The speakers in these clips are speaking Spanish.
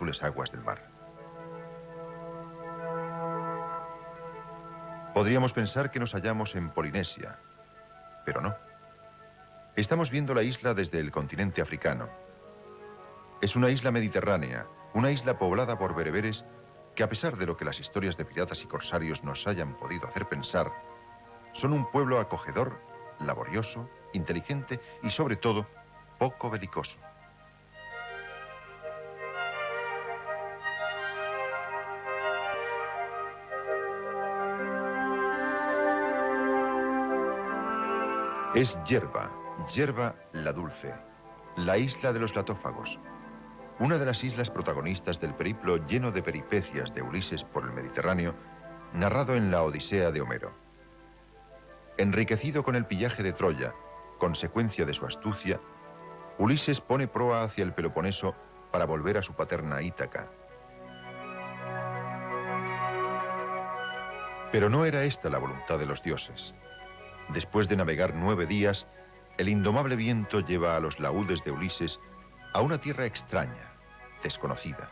azules aguas del mar. Podríamos pensar que nos hallamos en Polinesia, pero no. Estamos viendo la isla desde el continente africano. Es una isla mediterránea, una isla poblada por bereberes que, a pesar de lo que las historias de piratas y corsarios nos hayan podido hacer pensar, son un pueblo acogedor, laborioso, inteligente y, sobre todo, poco belicoso. Es Jerba, Jerba la Dulce, la isla de los latófagos, una de las islas protagonistas del periplo lleno de peripecias de Ulises por el Mediterráneo, narrado en la Odisea de Homero. Enriquecido con el pillaje de Troya, consecuencia de su astucia, Ulises pone proa hacia el Peloponeso para volver a su paterna Ítaca. Pero no era esta la voluntad de los dioses. Después de navegar 9 días, el indomable viento lleva a los laúdes de Ulises a una tierra extraña, desconocida.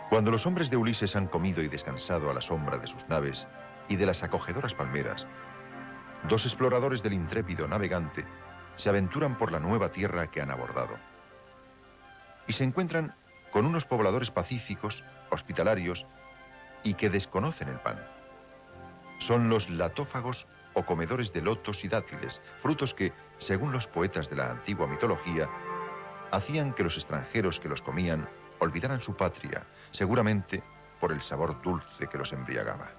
Cuando los hombres de Ulises han comido y descansado a la sombra de sus naves y de las acogedoras palmeras, dos exploradores del intrépido navegante se aventuran por la nueva tierra que han abordado. Y se encuentran con unos pobladores pacíficos, hospitalarios y que desconocen el pan. Son los latófagos o comedores de lotos y dátiles, frutos que, según los poetas de la antigua mitología, hacían que los extranjeros que los comían olvidaran su patria, seguramente por el sabor dulce que los embriagaba.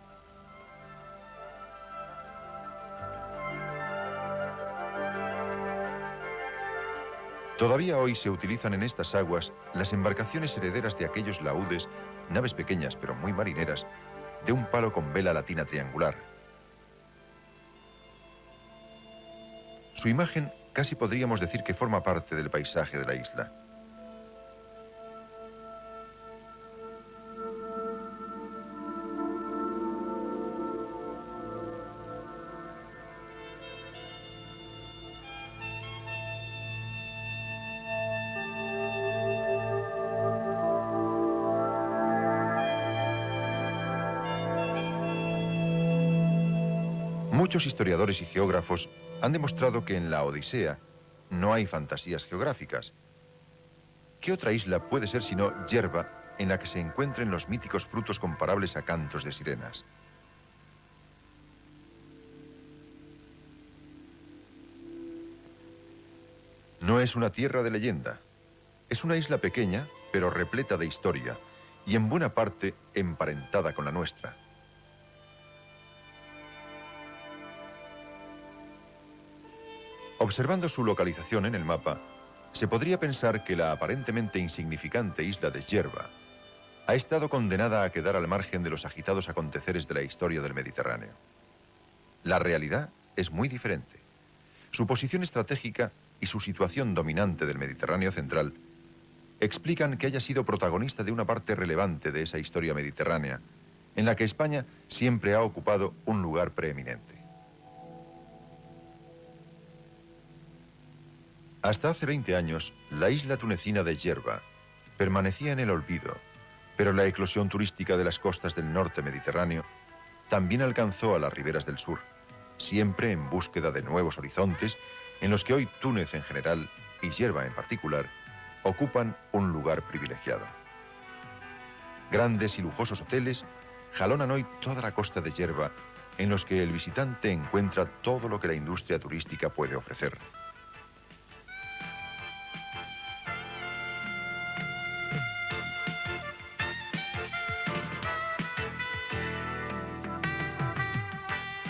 Todavía hoy se utilizan en estas aguas las embarcaciones herederas de aquellos laúdes, naves pequeñas pero muy marineras, de un palo con vela latina triangular. Su imagen casi podríamos decir que forma parte del paisaje de la isla. Muchos historiadores y geógrafos han demostrado que en la Odisea no hay fantasías geográficas. ¿Qué otra isla puede ser sino Jerba, en la que se encuentren los míticos frutos comparables a cantos de sirenas? No es una tierra de leyenda. Es una isla pequeña, pero repleta de historia, y en buena parte emparentada con la nuestra. Observando su localización en el mapa, se podría pensar que la aparentemente insignificante isla de Jerba ha estado condenada a quedar al margen de los agitados aconteceres de la historia del Mediterráneo. La realidad es muy diferente. Su posición estratégica y su situación dominante del Mediterráneo central explican que haya sido protagonista de una parte relevante de esa historia mediterránea, en la que España siempre ha ocupado un lugar preeminente. Hasta hace 20 años, la isla tunecina de Jerba permanecía en el olvido, pero la eclosión turística de las costas del norte mediterráneo también alcanzó a las riberas del sur, siempre en búsqueda de nuevos horizontes en los que hoy Túnez en general y Jerba en particular ocupan un lugar privilegiado. Grandes y lujosos hoteles jalonan hoy toda la costa de Jerba, en los que el visitante encuentra todo lo que la industria turística puede ofrecer.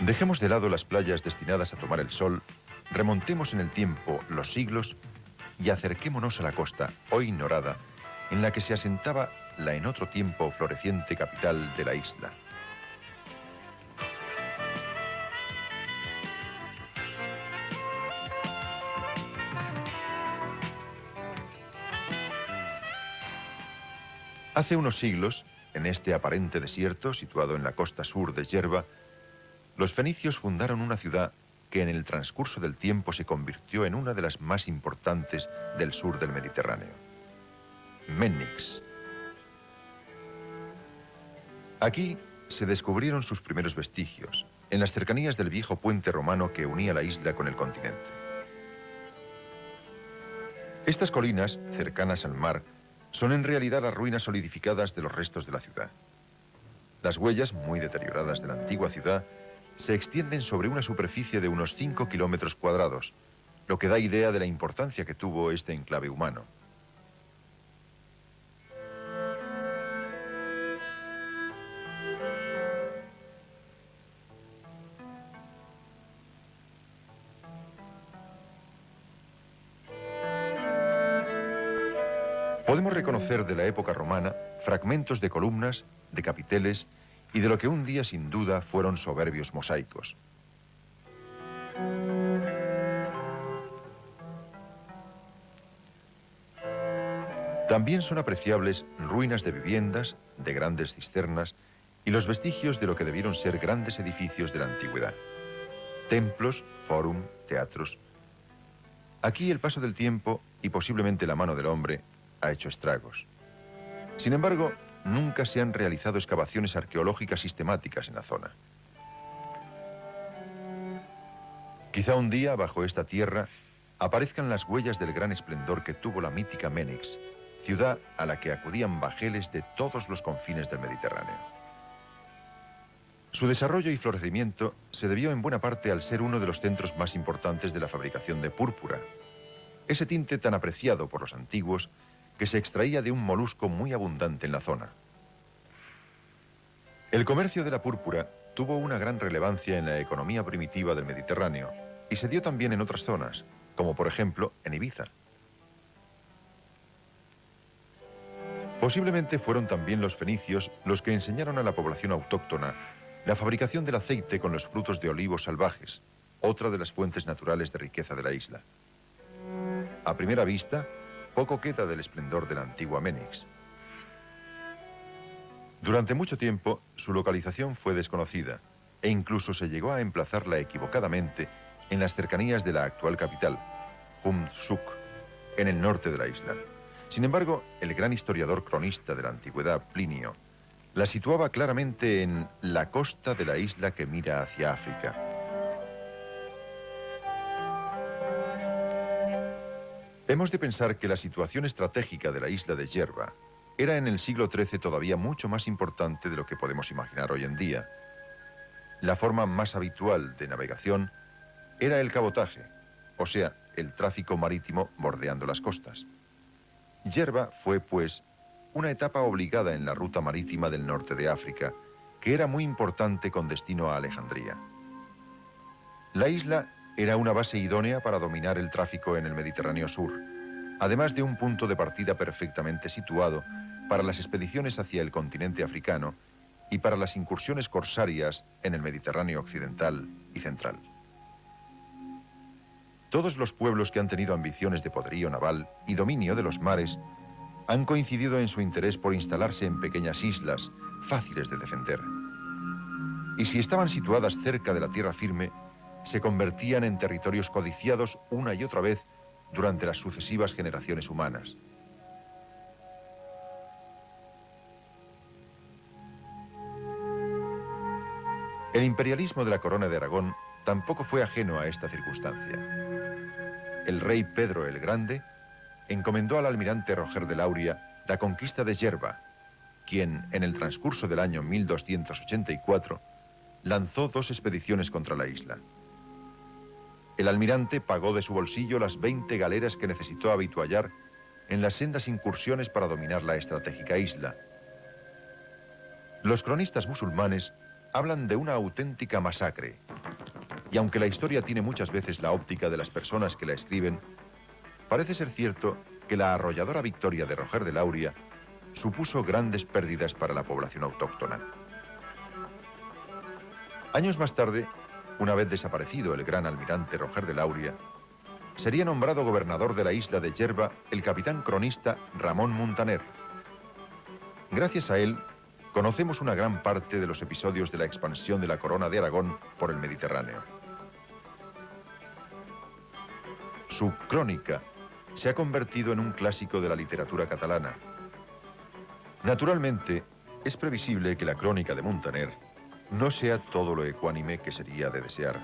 Dejemos de lado las playas destinadas a tomar el sol, remontemos en el tiempo los siglos y acerquémonos a la costa, hoy ignorada, en la que se asentaba la en otro tiempo floreciente capital de la isla. Hace unos siglos, en este aparente desierto situado en la costa sur de Jerba, los fenicios fundaron una ciudad que en el transcurso del tiempo se convirtió en una de las más importantes del sur del Mediterráneo. Menix. Aquí se descubrieron sus primeros vestigios, en las cercanías del viejo puente romano que unía la isla con el continente. Estas colinas, cercanas al mar, son en realidad las ruinas solidificadas de los restos de la ciudad. Las huellas, muy deterioradas de la antigua ciudad, se extienden sobre una superficie de unos 5 kilómetros cuadrados, lo que da idea de la importancia que tuvo este enclave humano. Podemos reconocer de la época romana fragmentos de columnas, de capiteles y de lo que un día sin duda fueron soberbios mosaicos. También son apreciables ruinas de viviendas, de grandes cisternas y los vestigios de lo que debieron ser grandes edificios de la antigüedad. Templos, fórum, teatros. Aquí el paso del tiempo y posiblemente la mano del hombre ha hecho estragos. Sin embargo, nunca se han realizado excavaciones arqueológicas sistemáticas en la zona. Quizá un día, bajo esta tierra, aparezcan las huellas del gran esplendor que tuvo la mítica Menix, ciudad a la que acudían bajeles de todos los confines del Mediterráneo. Su desarrollo y florecimiento se debió en buena parte al ser uno de los centros más importantes de la fabricación de púrpura, ese tinte tan apreciado por los antiguos que se extraía de un molusco muy abundante en la zona. El comercio de la púrpura tuvo una gran relevancia en la economía primitiva del Mediterráneo y se dio también en otras zonas, como por ejemplo en Ibiza. Posiblemente fueron también los fenicios los que enseñaron a la población autóctona la fabricación del aceite con los frutos de olivos salvajes, otra de las fuentes naturales de riqueza de la isla. A primera vista, poco queda del esplendor de la antigua Menix. Durante mucho tiempo, su localización fue desconocida e incluso se llegó a emplazarla equivocadamente en las cercanías de la actual capital, Humsuk, en el norte de la isla. Sin embargo, el gran historiador cronista de la antigüedad, Plinio, la situaba claramente en la costa de la isla que mira hacia África. Hemos de pensar que la situación estratégica de la isla de Jerba era en el siglo XIII todavía mucho más importante de lo que podemos imaginar hoy en día. La forma más habitual de navegación era el cabotaje, o sea, el tráfico marítimo bordeando las costas. Jerba fue, pues, una etapa obligada en la ruta marítima del norte de África, que era muy importante con destino a Alejandría. La isla era una base idónea para dominar el tráfico en el Mediterráneo sur, además de un punto de partida perfectamente situado para las expediciones hacia el continente africano y para las incursiones corsarias en el Mediterráneo occidental y central. Todos los pueblos que han tenido ambiciones de poderío naval y dominio de los mares han coincidido en su interés por instalarse en pequeñas islas, fáciles de defender. Y si estaban situadas cerca de la tierra firme, se convertían en territorios codiciados una y otra vez durante las sucesivas generaciones humanas. El imperialismo de la Corona de Aragón tampoco fue ajeno a esta circunstancia. El rey Pedro el Grande encomendó al almirante Roger de Lauria la conquista de Jerba, quien, en el transcurso del año 1284, lanzó 2 expediciones contra la isla. El almirante pagó de su bolsillo las 20 galeras que necesitó avituallar en las sendas incursiones para dominar la estratégica isla. Los cronistas musulmanes hablan de una auténtica masacre, y aunque la historia tiene muchas veces la óptica de las personas que la escriben, parece ser cierto que la arrolladora victoria de Roger de Lauria supuso grandes pérdidas para la población autóctona. Años más tarde, una vez desaparecido el gran almirante Roger de Lauria, sería nombrado gobernador de la isla de Jerba el capitán cronista Ramón Muntaner. Gracias a él, conocemos una gran parte de los episodios de la expansión de la Corona de Aragón por el Mediterráneo. Su crónica se ha convertido en un clásico de la literatura catalana. Naturalmente, es previsible que la crónica de Muntaner no sea todo lo ecuánime que sería de desear.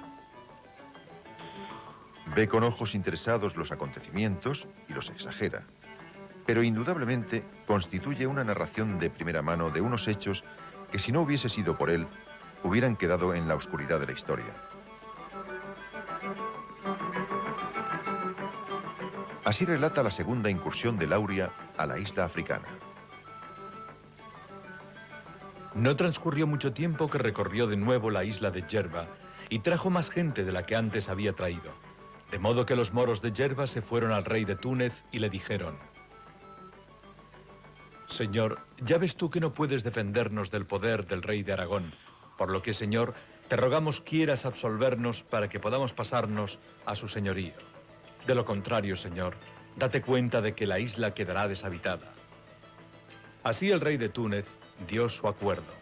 Ve con ojos interesados los acontecimientos y los exagera, pero indudablemente constituye una narración de primera mano de unos hechos que, si no hubiese sido por él, hubieran quedado en la oscuridad de la historia. Así relata la segunda incursión de Lauria a la isla africana. No transcurrió mucho tiempo que recorrió de nuevo la isla de Gerba y trajo más gente de la que antes había traído. De modo que los moros de Gerba se fueron al rey de Túnez y le dijeron: Señor, ya ves tú que no puedes defendernos del poder del rey de Aragón, por lo que, Señor, te rogamos quieras absolvernos para que podamos pasarnos a su señorío. De lo contrario, Señor, date cuenta de que la isla quedará deshabitada. Así el rey de Túnez dio su acuerdo,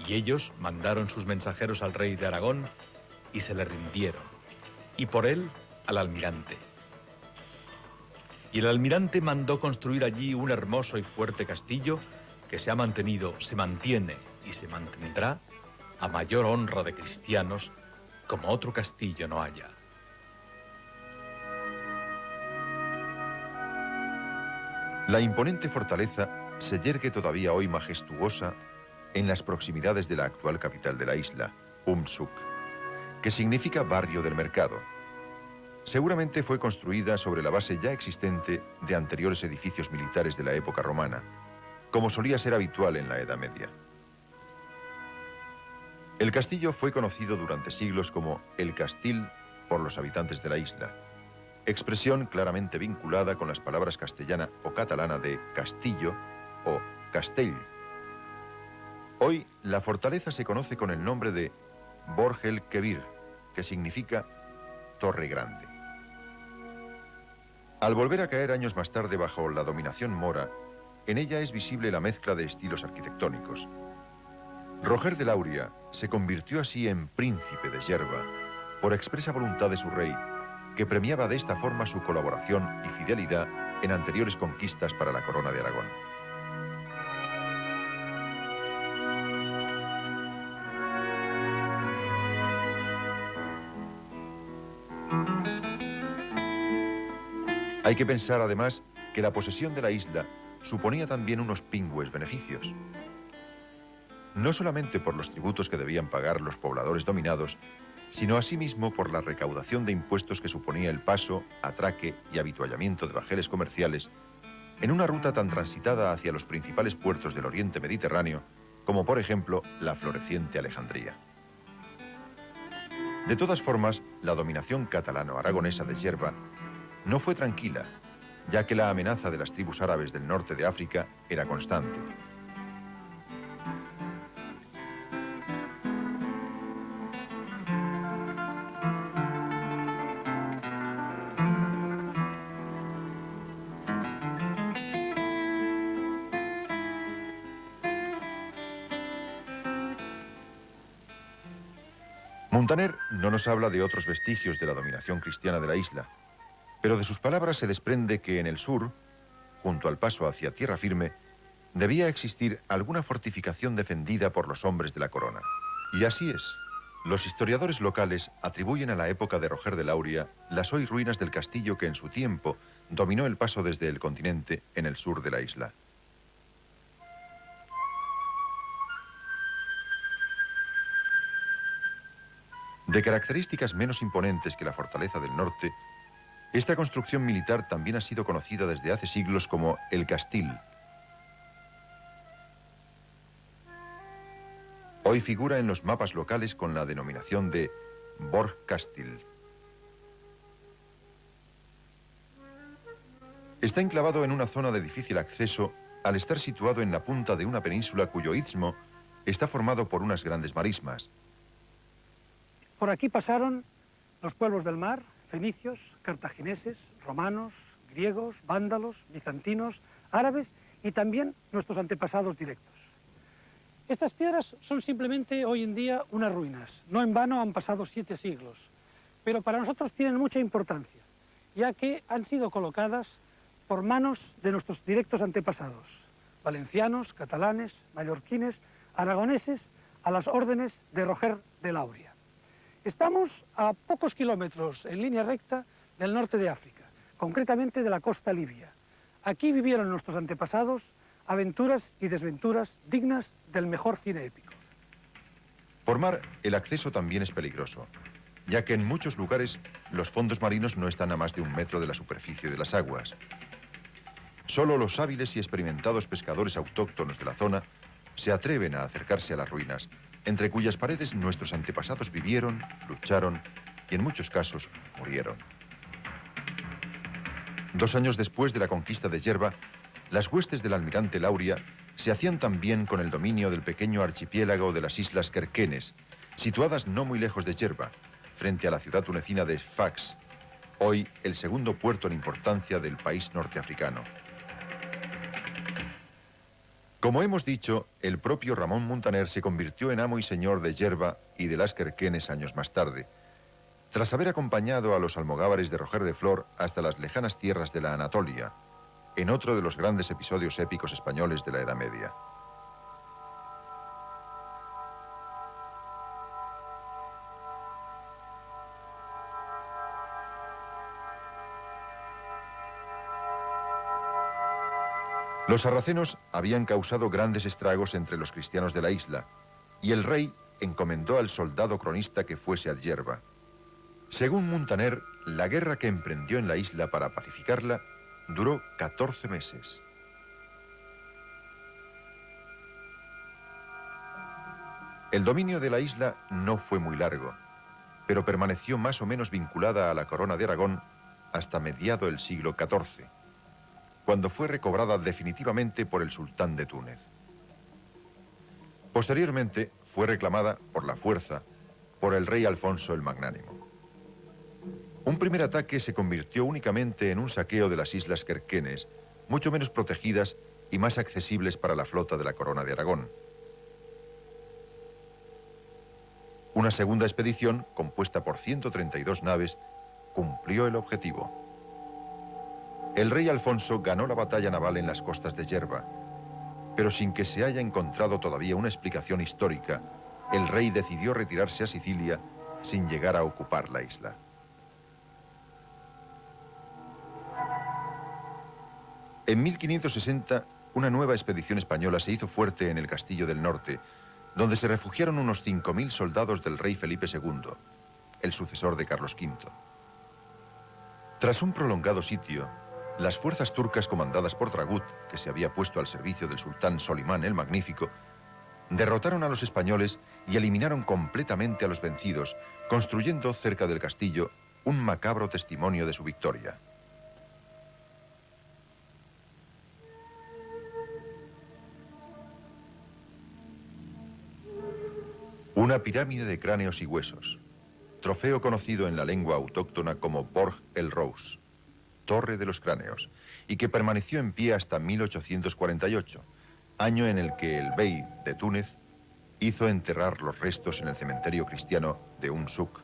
y ellos mandaron sus mensajeros al rey de Aragón y se le rindieron, y por él al almirante. Y el almirante mandó construir allí un hermoso y fuerte castillo que se ha mantenido, se mantiene y se mantendrá a mayor honra de cristianos como otro castillo no haya. La imponente fortaleza se yergue todavía hoy majestuosa en las proximidades de la actual capital de la isla, Umsuk, que significa barrio del mercado. Seguramente fue construida sobre la base ya existente de anteriores edificios militares de la época romana, como solía ser habitual en la Edad Media. El castillo fue conocido durante siglos como el Castil por los habitantes de la isla, expresión claramente vinculada con las palabras castellana o catalana de castillo o castell. Hoy, la fortaleza se conoce con el nombre de Borj el Kebir, que significa Torre Grande. Al volver a caer años más tarde bajo la dominación mora, en ella es visible la mezcla de estilos arquitectónicos. Roger de Lauria se convirtió así en príncipe de Gerba por expresa voluntad de su rey, que premiaba de esta forma su colaboración y fidelidad en anteriores conquistas para la corona de Aragón. Hay que pensar además que la posesión de la isla suponía también unos pingües beneficios. No solamente por los tributos que debían pagar los pobladores dominados, sino asimismo por la recaudación de impuestos que suponía el paso, atraque y avituallamiento de bajeles comerciales en una ruta tan transitada hacia los principales puertos del Oriente Mediterráneo como, por ejemplo, la floreciente Alejandría. De todas formas, la dominación catalano-aragonesa de Gerba no fue tranquila, ya que la amenaza de las tribus árabes del norte de África era constante. Muntaner no nos habla de otros vestigios de la dominación cristiana de la isla, pero de sus palabras se desprende que en el sur, junto al paso hacia tierra firme, debía existir alguna fortificación defendida por los hombres de la corona. Y así es. Los historiadores locales atribuyen a la época de Roger de Lauria las hoy ruinas del castillo que en su tiempo dominó el paso desde el continente en el sur de la isla. De características menos imponentes que la fortaleza del norte, esta construcción militar también ha sido conocida desde hace siglos como el Castil. Hoy figura en los mapas locales con la denominación de Borj Castil. Está enclavado en una zona de difícil acceso al estar situado en la punta de una península cuyo istmo está formado por unas grandes marismas. Por aquí pasaron los pueblos del mar, fenicios, cartagineses, romanos, griegos, vándalos, bizantinos, árabes y también nuestros antepasados directos. Estas piedras son simplemente hoy en día unas ruinas. No en vano han pasado 7 siglos, pero para nosotros tienen mucha importancia. ya que han sido colocadas por manos de nuestros directos antepasados, valencianos, catalanes, mallorquines, aragoneses, a las órdenes de Roger de Lauria. Estamos a pocos kilómetros en línea recta del norte de África, concretamente de la costa libia. Aquí vivieron nuestros antepasados aventuras y desventuras dignas del mejor cine épico. Por mar, el acceso también es peligroso, ya que en muchos lugares los fondos marinos no están a más de 1 metro de la superficie de las aguas. Solo los hábiles y experimentados pescadores autóctonos de la zona se atreven a acercarse a las ruinas, entre cuyas paredes nuestros antepasados vivieron, lucharon y en muchos casos murieron. 2 años después de la conquista de Yerba, las huestes del almirante Lauria se hacían también con el dominio del pequeño archipiélago de las islas Kerkenes, situadas no muy lejos de Yerba, frente a la ciudad tunecina de Sfax, hoy el segundo puerto en importancia del país norteafricano. Como hemos dicho, el propio Ramón Muntaner se convirtió en amo y señor de Yerba y de las Kerkenes años más tarde, tras haber acompañado a los almogávares de Roger de Flor hasta las lejanas tierras de la Anatolia, en otro de los grandes episodios épicos españoles de la Edad Media. Los sarracenos habían causado grandes estragos entre los cristianos de la isla, y el rey encomendó al soldado cronista que fuese a Yerba. Según Muntaner, la guerra que emprendió en la isla para pacificarla duró 14 meses. El dominio de la isla no fue muy largo, pero permaneció más o menos vinculada a la corona de Aragón hasta mediado el siglo XIV, cuando fue recobrada definitivamente por el sultán de Túnez. Posteriormente fue reclamada por la fuerza por el rey Alfonso el Magnánimo. Un primer ataque se convirtió únicamente en un saqueo de las islas Kerkenes, mucho menos protegidas y más accesibles para la flota de la corona de Aragón. Una segunda expedición, compuesta por 132 naves, cumplió el objetivo. El rey Alfonso ganó la batalla naval en las costas de Yerba, pero sin que se haya encontrado todavía una explicación histórica, el rey decidió retirarse a Sicilia sin llegar a ocupar la isla. En 1560, una nueva expedición española se hizo fuerte en el Castillo del Norte, donde se refugiaron unos 5.000 soldados del rey Felipe II, el sucesor de Carlos V. Tras un prolongado sitio, las fuerzas turcas comandadas por Dragut, que se había puesto al servicio del sultán Solimán el Magnífico, derrotaron a los españoles y eliminaron completamente a los vencidos, construyendo cerca del castillo un macabro testimonio de su victoria. Una pirámide de cráneos y huesos, trofeo conocido en la lengua autóctona como Borg el Rous, Torre de los Cráneos, y que permaneció en pie hasta 1848, año en el que el bey de Túnez hizo enterrar los restos en el cementerio cristiano de Unsuk.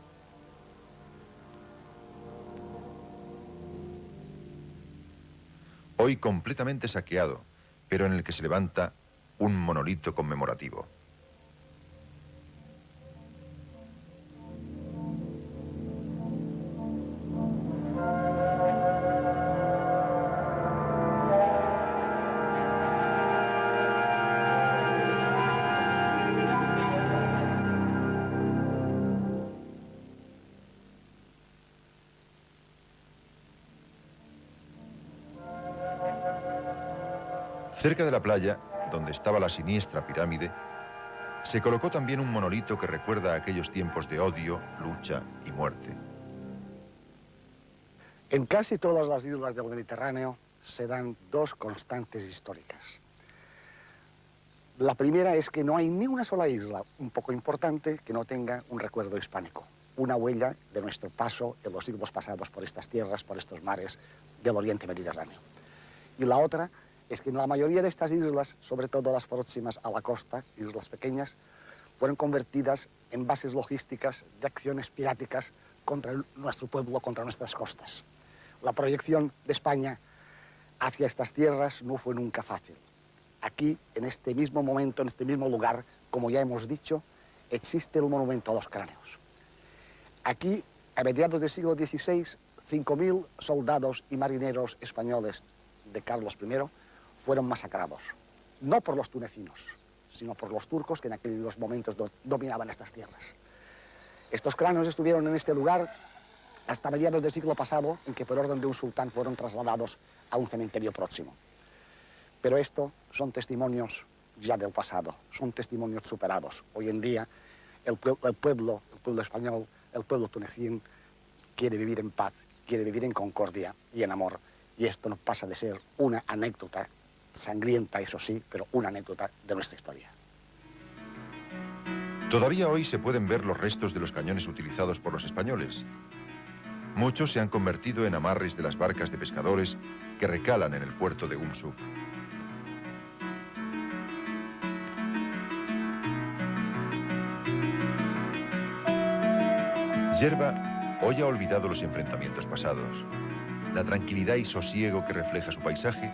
Hoy completamente saqueado, pero en el que se levanta un monolito conmemorativo. Cerca de la playa, donde estaba la siniestra pirámide, se colocó también un monolito que recuerda a aquellos tiempos de odio, lucha y muerte. En casi todas las islas del Mediterráneo se dan dos constantes históricas. La primera es que no hay ni una sola isla un poco importante que no tenga un recuerdo hispánico, una huella de nuestro paso en los siglos pasados por estas tierras, por estos mares del Oriente Mediterráneo. Y la otra es que en la mayoría de estas islas, sobre todo las próximas a la costa, islas pequeñas, fueron convertidas en bases logísticas de acciones piráticas contra nuestro pueblo, contra nuestras costas. La proyección de España hacia estas tierras no fue nunca fácil. Aquí, en este mismo momento, en este mismo lugar, como ya hemos dicho, existe el monumento a los cráneos. Aquí, a mediados del siglo XVI, 5.000 soldados y marineros españoles de Carlos I fueron masacrados. No por los tunecinos, sino por los turcos que en aquellos momentos dominaban estas tierras. Estos cráneos estuvieron en este lugar hasta mediados del siglo pasado, en que por orden de un sultán fueron trasladados a un cementerio próximo. Pero esto son testimonios ya del pasado, son testimonios superados. Hoy en día el pueblo español, el pueblo tunecín quiere vivir en paz, quiere vivir en concordia y en amor. Y esto no pasa de ser una anécdota sangrienta, eso sí, pero una anécdota de nuestra historia. Todavía hoy se pueden ver los restos de los cañones utilizados por los españoles. Muchos se han convertido en amarres de las barcas de pescadores que recalan en el puerto de Umsuk. Yerba hoy ha olvidado los enfrentamientos pasados. La tranquilidad y sosiego que refleja su paisaje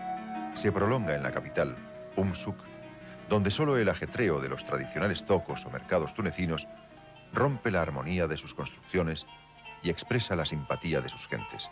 se prolonga en la capital, Umsuk, donde solo el ajetreo de los tradicionales zocos o mercados tunecinos rompe la armonía de sus construcciones y expresa la simpatía de sus gentes.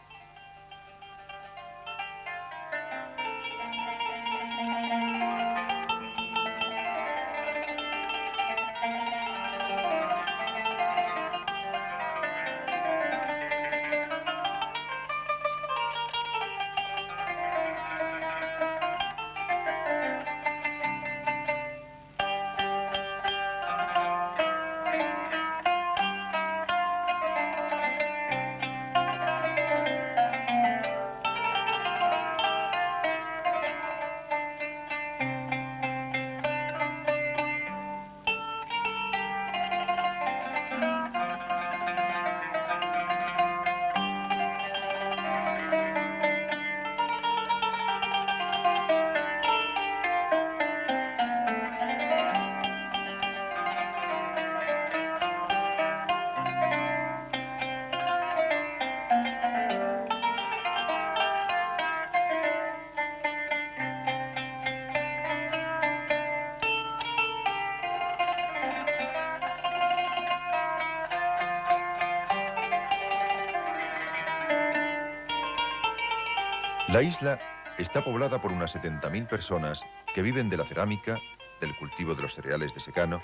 La isla está poblada por unas 70.000 personas que viven de la cerámica, del cultivo de los cereales de secano,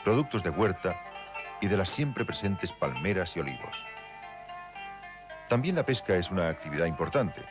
productos de huerta y de las siempre presentes palmeras y olivos. También la pesca es una actividad importante.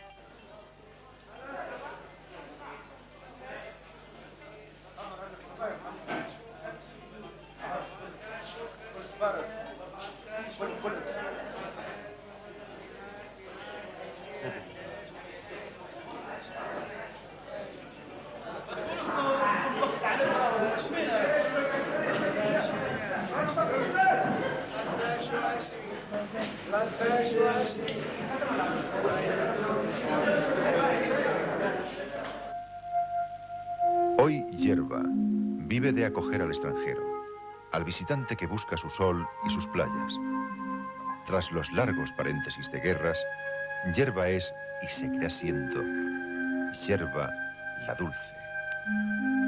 Hoy Yerba vive de acoger al extranjero, al visitante que busca su sol y sus playas. Tras los largos paréntesis de guerras, Yerba es y seguirá siendo Yerba la Dulce.